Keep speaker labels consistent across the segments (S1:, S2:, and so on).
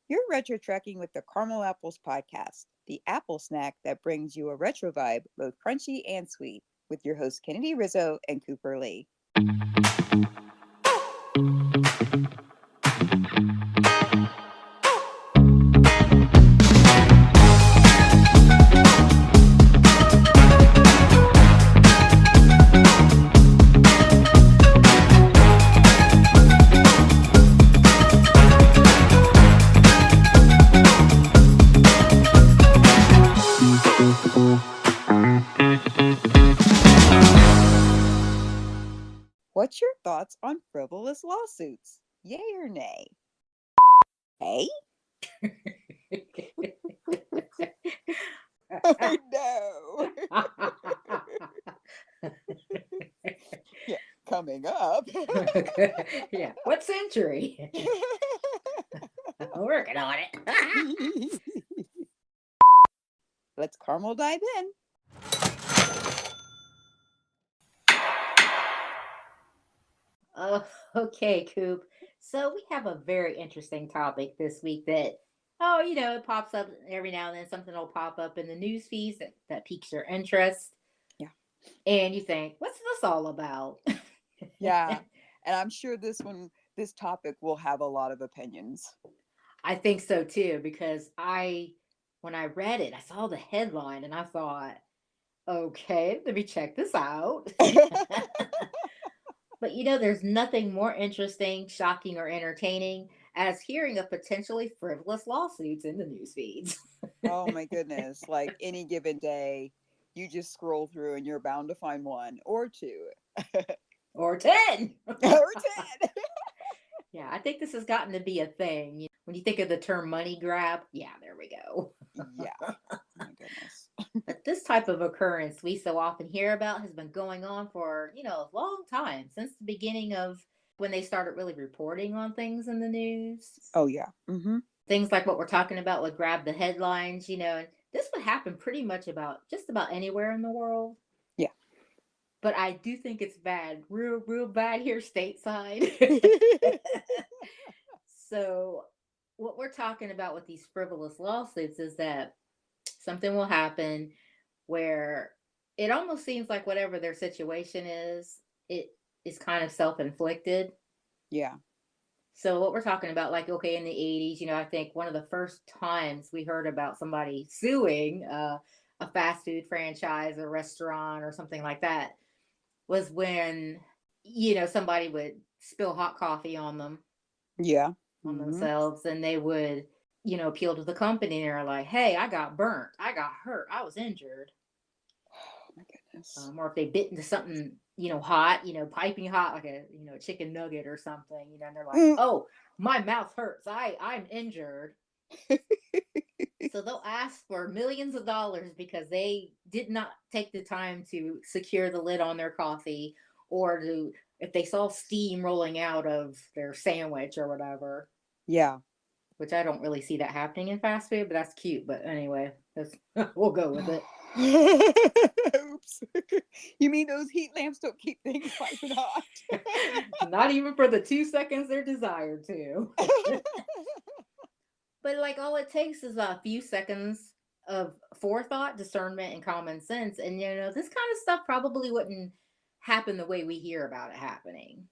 S1: You're retro trekking with the Caramel Apples podcast, the apple snack that brings you a retro vibe, both crunchy and sweet, with your hosts Kennedy Rizzo and Cooper Lee. What's your thoughts on frivolous lawsuits? Yay or nay? Hey? Oh no. Yeah, coming up.
S2: Yeah. What century? I'm working on it.
S1: Let's caramel dive in.
S2: Oh, okay, Coop. So we have a very interesting topic this week that, it pops up every now and then. Something will pop up in the news feeds that piques your interest.
S1: Yeah.
S2: And you think, what's this all about?
S1: Yeah. And I'm sure this topic will have a lot of opinions.
S2: I think so too, because when I read it, I saw the headline and I thought, okay, let me check this out. But there's nothing more interesting, shocking, or entertaining as hearing of potentially frivolous lawsuits in the news feeds.
S1: Oh my goodness. Like any given day, you just scroll through and you're bound to find one or two.
S2: Or 10.
S1: Or 10.
S2: Yeah, I think this has gotten to be a thing. When you think of the term money grab, yeah, there we go.
S1: Yeah. Oh my goodness.
S2: But this type of occurrence we so often hear about has been going on for, a long time, since the beginning of when they started really reporting on things in the news.
S1: Oh yeah. Mm-hmm.
S2: Things like what we're talking about would grab the headlines, and this would happen pretty much about just about anywhere in the world.
S1: Yeah.
S2: But I do think it's bad, real bad here stateside. So, what we're talking about with these frivolous lawsuits is that something will happen where it almost seems like whatever their situation is, it is kind of self inflicted.
S1: Yeah.
S2: So what we're talking about, like, okay, in the 80s, I think one of the first times we heard about somebody suing a fast food franchise or restaurant or something like that was when, somebody would spill hot coffee on them,
S1: Yeah.
S2: on
S1: Mm-hmm.
S2: themselves, and they would, appeal to the company and they're like, hey, I got burnt, I got hurt, I was injured.
S1: Oh my goodness.
S2: Or if they bit into something, hot, piping hot, like a chicken nugget or something, and they're like,
S1: Mm.
S2: oh, my mouth hurts. I'm injured. So they'll ask for millions of dollars because they did not take the time to secure the lid on their coffee, or to, if they saw steam rolling out of their sandwich or whatever,
S1: Yeah.
S2: which I don't really see that happening in fast food, but that's cute. But anyway, we'll go with it.
S1: Oops. You mean those heat lamps don't keep things piping hot?
S2: Not even for the 2 seconds they're desired to. But like all it takes is a few seconds of forethought, discernment, and common sense. And this kind of stuff probably wouldn't happen the way we hear about it happening.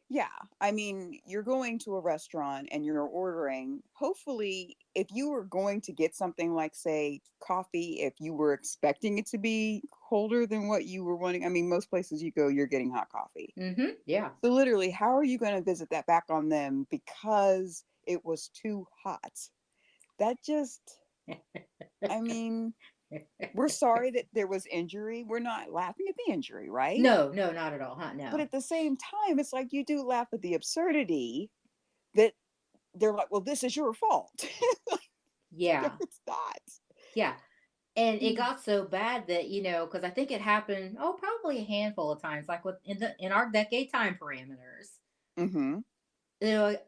S1: Yeah. I mean, you're going to a restaurant and you're ordering. Hopefully, if you were going to get something like, say, coffee, if you were expecting it to be colder than what you were wanting, I mean, most places you go, you're getting hot coffee.
S2: Mm-hmm. Yeah.
S1: So, literally, how are you going to visit that back on them because it was too hot? That just, I mean, we're sorry that there was injury. We're not laughing at the injury, right?
S2: No, no, not at all, huh?
S1: But
S2: No.
S1: at the same time, it's like you do laugh at the absurdity that they're like, well, this is your fault. No,
S2: Yeah.
S1: it's not.
S2: Yeah. And it got so bad that, because I think it happened, probably a handful of times, like in our decade time parameters.
S1: Mm-hmm.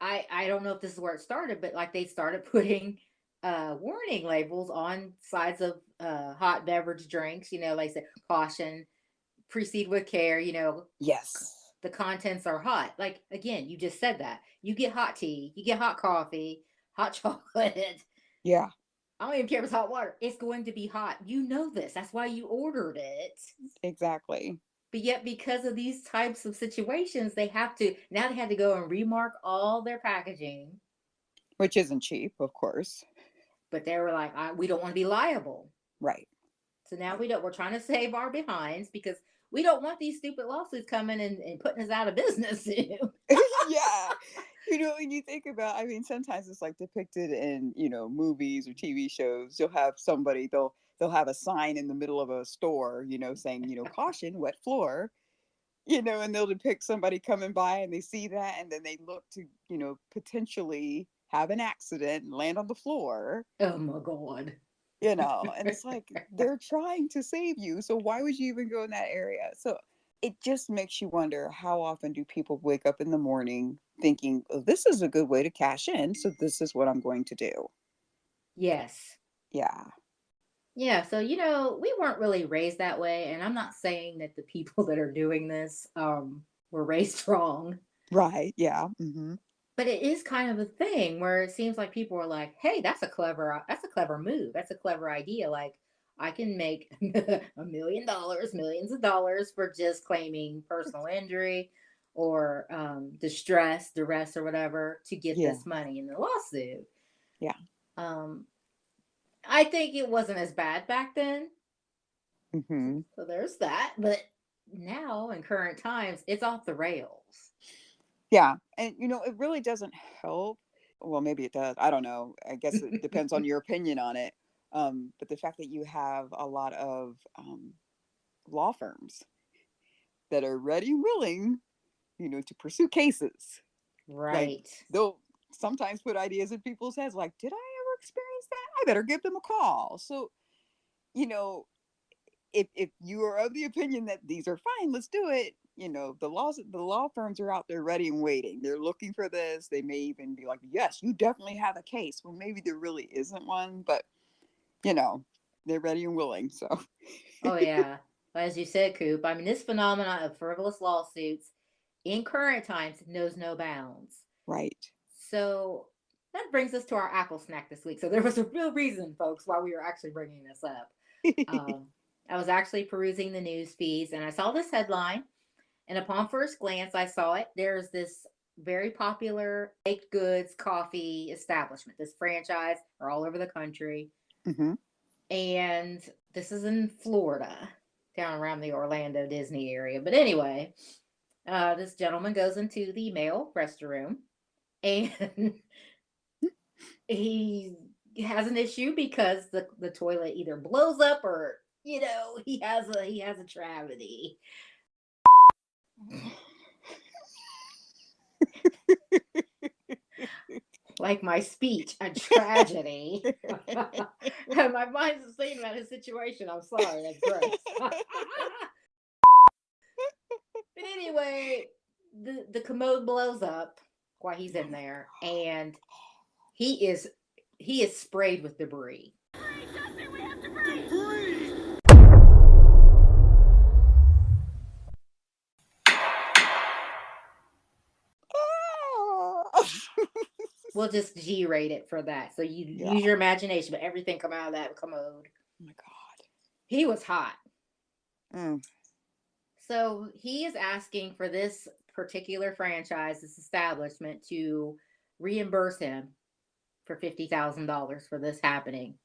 S2: I don't know if this is where it started, but like they started putting warning labels on sides of hot beverage drinks. Like I said, caution, proceed with care.
S1: Yes.
S2: The contents are hot. Like again, you just said that. You get hot tea, you get hot coffee. hot chocolate.
S1: Yeah,
S2: I don't even care if it's hot water. It's going to be hot. You know this. That's why you ordered it.
S1: exactly.
S2: But yet, because of these types of situations, now they had to go and remark all their packaging.
S1: Which isn't cheap, of course.
S2: But they were like, we don't want to be liable.
S1: Right.
S2: So now we're trying to save our behinds because we don't want these stupid lawsuits coming and putting us out of business soon.
S1: Yeah. When you think about, I mean, sometimes it's like depicted in, movies or TV shows. You'll have somebody, they'll have a sign in the middle of a store, saying, caution, wet floor, and they'll depict somebody coming by and they see that and then they look to, potentially have an accident and land on the floor,
S2: Oh my God.
S1: and it's like they're trying to save you. So why would you even go in that area? So it just makes you wonder, how often do people wake up in the morning thinking, oh, this is a good way to cash in, so this is what I'm going to do.
S2: Yes.
S1: Yeah.
S2: Yeah. So, we weren't really raised that way. And I'm not saying that the people that are doing this were raised wrong.
S1: Right. Yeah. Hmm.
S2: But it is kind of a thing where it seems like people are like, "Hey, that's a clever move. That's a clever idea. Like, I can make $1 million, millions of dollars for just claiming personal injury or distress, duress, or whatever to get
S1: Yeah.
S2: this money in the lawsuit."
S1: Yeah.
S2: Um, I think it wasn't as bad back then,
S1: Hmm.
S2: so there's that. But now in current times, it's off the rails.
S1: Yeah. And it really doesn't help. Well, maybe it does. I don't know. I guess it depends on your opinion on it. But the fact that you have a lot of law firms that are ready and willing, to pursue cases. Like,
S2: Right.
S1: they'll sometimes put ideas in people's heads like, did I ever experience that? I better give them a call. So, you know, if you are of the opinion that these are fine, let's do it. The law firms are out there ready and waiting. They're looking for this. They may even be like, yes, you definitely have a case. Well, maybe there really isn't one, but you know, they're ready and willing. So
S2: Oh yeah. As you said, Coop, I mean this phenomenon of frivolous lawsuits in current times knows no bounds.
S1: right.
S2: So that brings us to our Apple snack this week. So there was a real reason, folks, why we were actually bringing this up. Um, I was actually perusing the news feeds and I saw this headline. And upon first glance, I saw it. There's this very popular baked goods coffee establishment, this franchise, are all over the country.
S1: Hmm.
S2: And this is in Florida, down around the Orlando Disney area. But anyway, this gentleman goes into the male restroom and he has an issue because the toilet either blows up or he has a travity. Like my speech, a tragedy. And my mind's just thinking about his situation. I'm sorry, that's gross. But anyway, the commode blows up while he's in there, and he is he is sprayed with debris. We'll just G-rate it for that. So you
S1: Yeah.
S2: use your imagination, but everything come out of that commode.
S1: Oh my God.
S2: He was hot.
S1: Mm.
S2: So he is asking for this particular franchise, this establishment, to reimburse him for $50,000 for this happening.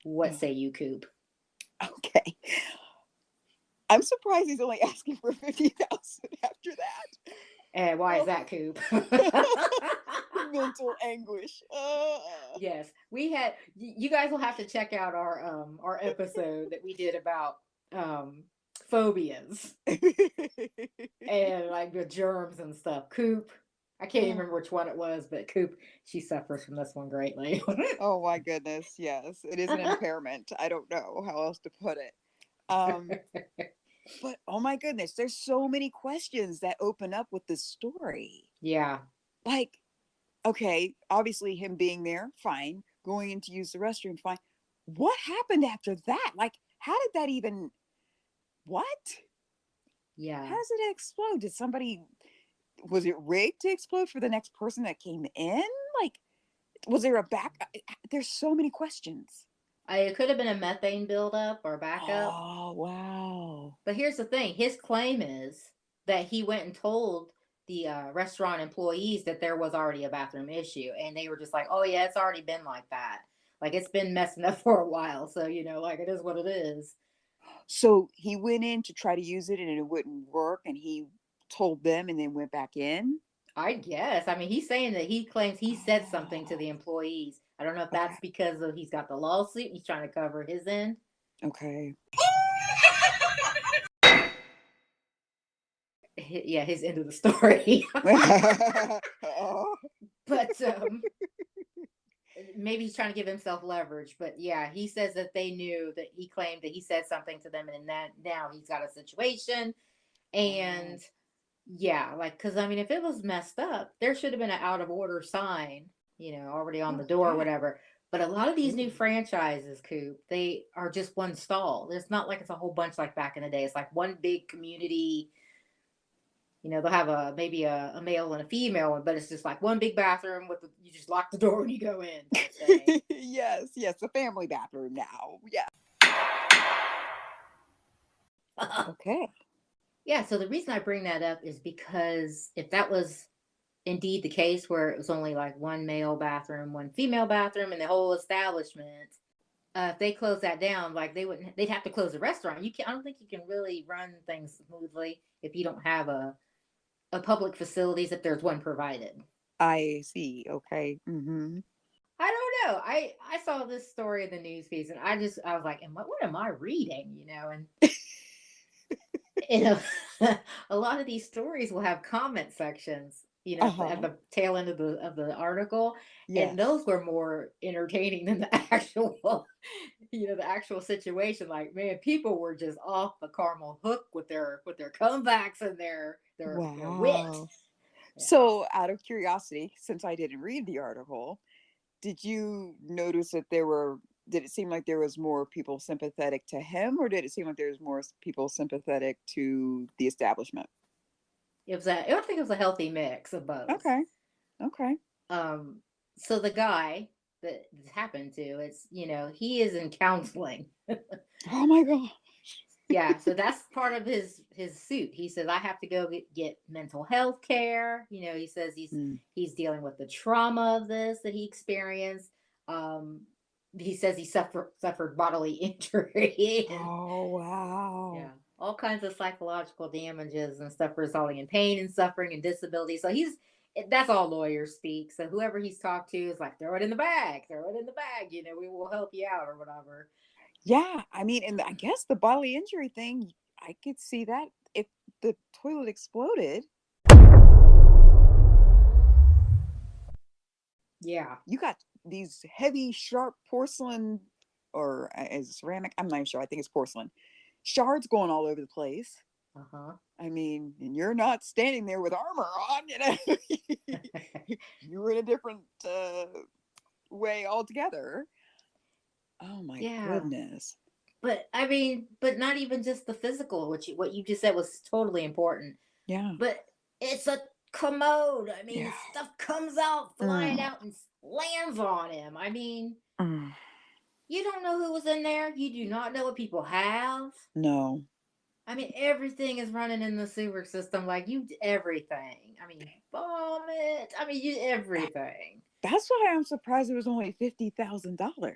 S2: What say you, Coop?
S1: Okay. I'm surprised he's only asking for 50,000 after that.
S2: And why is
S1: Oh.
S2: that, Coop?
S1: Mental anguish.
S2: Yes, we had. You guys will have to check out our episode that we did about um phobias and like the germs and stuff. Coop, I can't even remember which one it was, but Coop, she suffers from this one greatly.
S1: Oh my goodness, yes. It is an impairment. I don't know how else to put it. Um, but oh my goodness, there's so many questions that open up with this story.
S2: Yeah.
S1: Like, okay, obviously him being there, fine. Going in to use the restroom, fine. What happened after that? Like, how did that even, what?
S2: Yeah.
S1: How does it explode? Did somebody Was it rigged to explode for the next person that came in? Like, was there a there's so many questions.
S2: It could have been a methane buildup or backup.
S1: Oh, wow.
S2: But here's the thing: his claim is that he went and told the restaurant employees that there was already a bathroom issue, and they were just like, "Oh yeah, it's already been like that. Like it's been messing up for a while. So like it is what it is."
S1: So he went in to try to use it and it wouldn't work, and he told them and then went back in.
S2: I guess. I mean, he's saying that he claims he said something to
S1: Oh,
S2: the employees. I don't know if
S1: okay.
S2: that's because of he's got the lawsuit. He's trying to cover his end.
S1: Okay.
S2: Yeah, his end of the story.
S1: Oh,
S2: But maybe he's trying to give himself leverage. But yeah, he says that they knew that he claimed that he said something to them, and that now he's got a situation.
S1: wow.
S2: And yeah, like because I mean, if it was messed up, there should have been an out of order sign, already on
S1: Oh,
S2: the door or
S1: yeah,
S2: whatever. But a lot of these new
S1: absolutely.
S2: franchises, Coop, they are just one stall. It's not like it's a whole bunch like back in the day. It's like one big community. They'll have maybe a male and a female one, but it's just like one big bathroom you just lock the door when you go in type thing.
S1: Yes, yes, the family bathroom now. Yeah. Okay.
S2: Yeah, so the reason I bring that up is because if that was indeed the case where it was only like one male bathroom, one female bathroom, and the whole establishment, if they close that down, like they'd have to close the restaurant. I don't think you can really run things smoothly if you don't have a public facilities if there's one provided.
S1: I see. Okay. Mm-hmm.
S2: I don't know. I saw this story in the news piece, and I was like, what am I reading? And you know, a lot of these stories will have comment sections, at
S1: Uh-huh.
S2: the tail end of the article, and
S1: Yes.
S2: those were more entertaining than the actual, the actual situation. Like, man, people were just off the caramel hook with their comebacks and their wit.
S1: Wow.
S2: Yeah.
S1: So, out of curiosity, since I didn't read the article, did you notice that did it seem like there was more people sympathetic to him, or did it seem like there was more people sympathetic to the establishment?
S2: I think it was a healthy mix of both.
S1: Okay. Okay.
S2: Um, so the guy that this happened to, he is in counseling.
S1: Oh my God.
S2: Yeah, so that's part of his suit. He says I have to go get mental health care. He says
S1: Mm.
S2: he's dealing with the trauma of this that he experienced. Um, he says he suffered bodily injury and
S1: Oh,
S2: yeah,
S1: wow.
S2: all kinds of psychological damages and stuff resulting in pain and suffering and disability. So that's all lawyers speak. So whoever he's talked to is like, throw it in the bag, throw it in the bag. We will help you out or whatever.
S1: Yeah, I mean, and I guess the bodily injury thing, I could see that if the toilet exploded,
S2: Yeah.
S1: you got these heavy, sharp porcelain, or is it ceramic? I'm not even sure. I think it's porcelain shards going all over the place.
S2: Uh huh.
S1: I mean, and you're not standing there with armor on, you're in a different way altogether. Oh my
S2: Yeah.
S1: goodness.
S2: But I mean, but not even just the physical, which what you just said was totally important.
S1: Yeah.
S2: But it's a commode. I mean,
S1: Yeah.
S2: stuff comes out, flying
S1: Mm,
S2: out, and lands on him. I mean,
S1: mm.
S2: you don't know who was in there. You do not know what people have.
S1: No.
S2: I mean, everything is running in the sewer system. Like everything. I mean, vomit. I mean, everything.
S1: That's why I'm surprised it was only $50,000.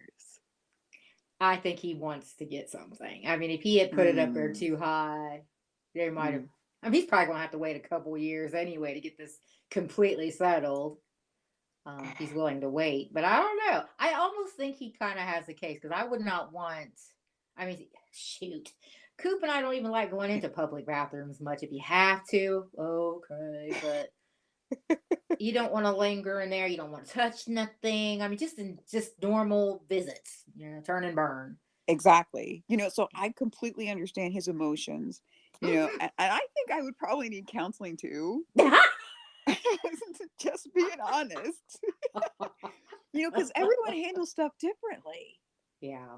S2: I think he wants to get something. I mean, if he had put it up there
S1: Mm,
S2: too high, they might have.
S1: mm.
S2: I mean, he's probably gonna have to wait a couple years anyway to get this completely settled. If he's willing to wait, but I don't know. I almost think he kind of has a case because I would not want. I mean, shoot, Coop and I don't even like going into public bathrooms much. If you have to, okay, but you don't want to linger in there. You don't want to touch nothing. I mean, just normal visits. Turn and burn.
S1: Exactly. So I completely understand his emotions, and I think I would probably need counseling too. Just being honest. Because everyone handles stuff differently.
S2: Yeah,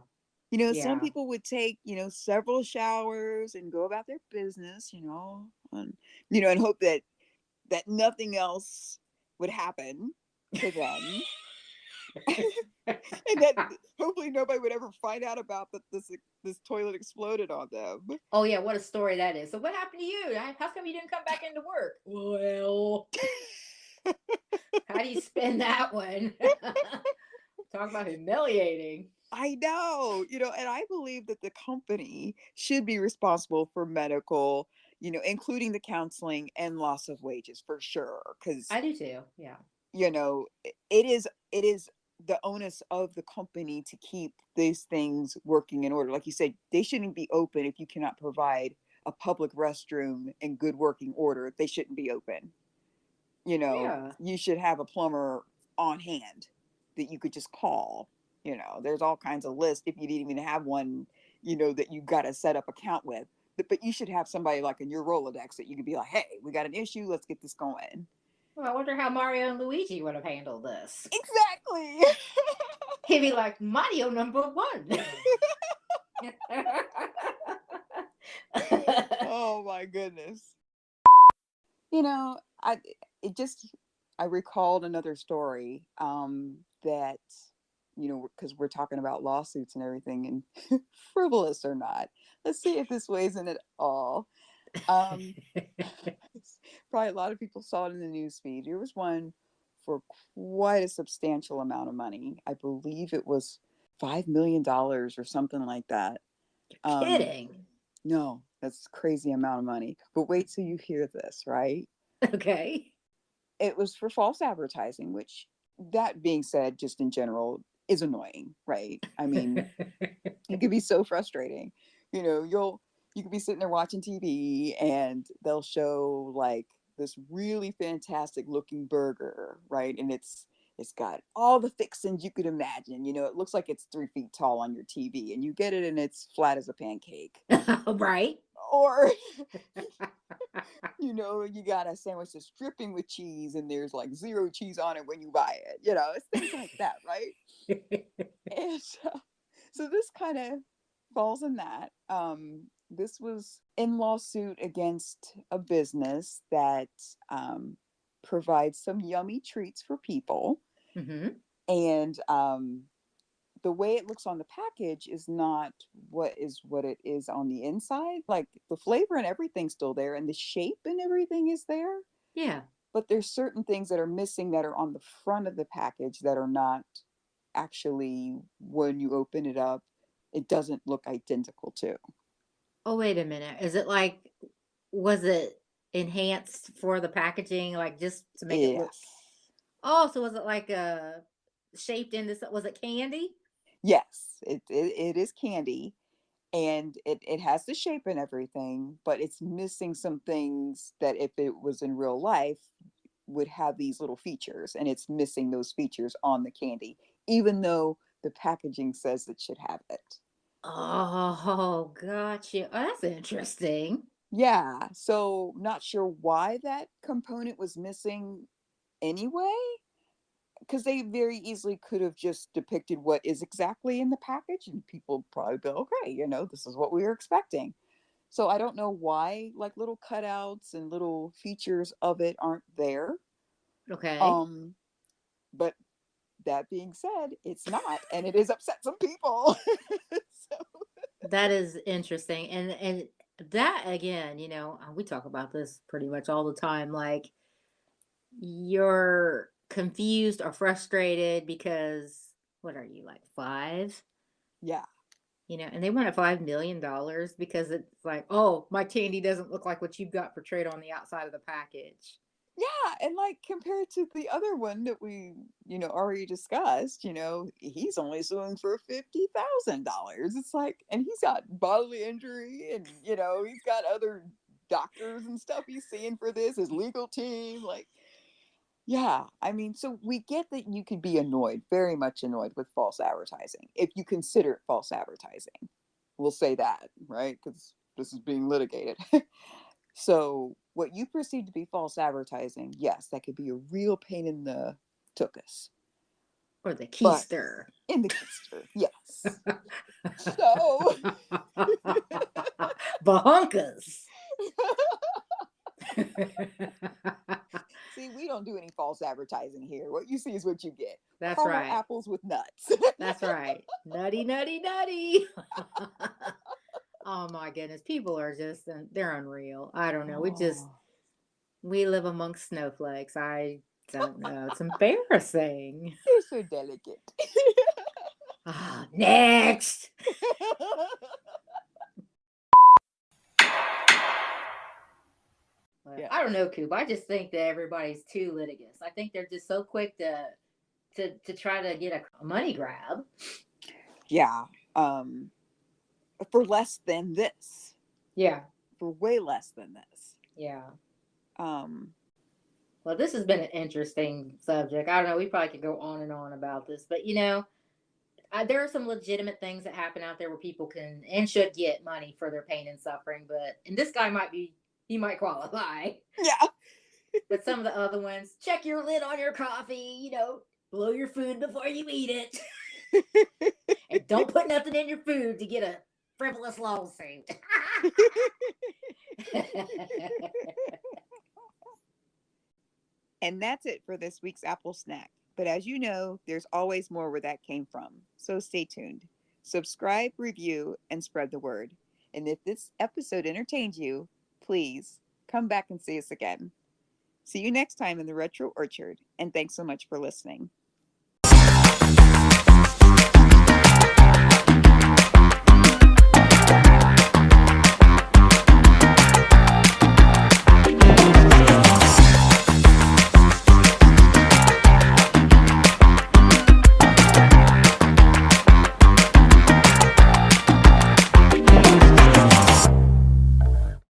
S1: Some
S2: yeah.
S1: people would take, several showers and go about their business, and hope that that nothing else would happen to them. And that hopefully nobody would ever find out about that this toilet exploded on them.
S2: Oh yeah, what a story that is. So what happened to you? How come you didn't come back into work? Well, how do you spin that one? Talk about humiliating.
S1: I know, and I believe that the company should be responsible for medical, including the counseling and loss of wages for sure. Because,
S2: I do too. Yeah.
S1: it is the onus of the company to keep these things working in order. Like you said, they shouldn't be open if you cannot provide a public restroom in good working order. They shouldn't be open.
S2: Yeah.
S1: You should have a plumber on hand that you could just call. There's all kinds of lists if you didn't even have one, that you got to set up account with. But you should have somebody like in your Rolodex that you could be like, hey, we got an issue. Let's get this going.
S2: Well, I wonder how Mario and Luigi would have handled this.
S1: Exactly.
S2: He'd be like, Mario number one.
S1: Oh my goodness. You know, I it just I recalled another story that because we're talking about lawsuits and everything and frivolous or not. Let's see if this weighs in at all. Um, Probably a lot of people saw it in the news feed. There was one for quite a substantial amount of money. I believe it was $5 million or something like that. Um,
S2: Kidding.
S1: no, that's a crazy amount of money. But wait till you hear this, right?
S2: Okay.
S1: It was for false advertising, which, that being said, just in general, is annoying, right? I mean, it could be so frustrating. You could be sitting there watching TV and they'll show like this really fantastic looking burger, right? And it's got all the fixings you could imagine. It looks like it's 3 feet tall on your TV, and you get it and it's flat as a pancake.
S2: Right.
S1: Or you got a sandwich that's dripping with cheese and there's like zero cheese on it when you buy it. It's things like that, right? And so this kind of falls in that. This was in lawsuit against a business that um, provides some yummy treats for people.
S2: Hmm.
S1: And the way it looks on the package is not what it is on the inside. Like the flavor and everything's still there, and the shape and everything is there.
S2: Yeah.
S1: But there's certain things that are missing that are on the front of the package that are not actually, when you open it up, it doesn't look identical to.
S2: Oh, wait a minute. Is it like, was it enhanced for the packaging, like just to make it look?
S1: Yes.
S2: Oh, so was it like shaped into, was it candy?
S1: Yes, it is candy, and it has the shape and everything, but it's missing some things that if it was in real life would have these little features, and it's missing those features on the candy, even though the packaging says it should have it.
S2: Oh, gotcha. Oh, that's interesting.
S1: Yeah, so not sure why that component was missing anyway, because they very easily could have just depicted what is exactly in the package and people probably go, okay, this is what we were expecting. So I don't know why like little cutouts and little features of it aren't there.
S2: Okay.
S1: Um, but that being said, it's not, and it has upset some people. So
S2: That is interesting. And that again, we talk about this pretty much all the time. Like you're confused or frustrated because what are you like 5?
S1: yeah.
S2: And they want a $5 million because it's like, oh, my candy doesn't look like what you've got portrayed on the outside of the package.
S1: Yeah, and like compared to the other one that we, already discussed, he's only suing for $50,000. It's like, and he's got bodily injury, and he's got other doctors and stuff he's seeing for this, his legal team. Like, yeah, I mean, so we get that you could be annoyed, very much annoyed with false advertising, if you consider it false advertising. We'll say that, right? Because this is being litigated. So, what you perceive to be false advertising, yes, that could be a real pain in the tuchus.
S2: Or the
S1: But
S2: keister.
S1: in the keister, yes. So,
S2: Bahunkas.
S1: See, we don't do any false advertising here. What you see is what you get.
S2: That's
S1: Caramel
S2: right.
S1: apples with nuts.
S2: That's right. Nutty, nutty, nutty. Oh my goodness. People are just, they're unreal. I don't know.
S1: Oh,
S2: We live amongst snowflakes. I don't know. It's embarrassing.
S1: they're so delicate.
S2: Ah, next.
S1: Yeah.
S2: I don't know, Coop. I just think that everybody's too litigious. I think they're just so quick to try to get a money grab.
S1: Yeah. For less than this.
S2: Yeah.
S1: For way less than this.
S2: Yeah.
S1: Um,
S2: Well, this has been an interesting subject. I don't know. We probably could go on and on about this, but there are some legitimate things that happen out there where people can and should get money for their pain and suffering. And this guy he might qualify.
S1: yeah.
S2: But some of the other ones, check your lid on your coffee, blow your food before you eat it. And don't put nothing in your food to get a frivolous lawsuit.
S1: And that's it for this week's Apple Snack. But as you know, there's always more where that came from. So stay tuned. Subscribe, review, and spread the word. And if this episode entertained you, please come back and see us again. See you next time in the Retro Orchard, and thanks so much for listening.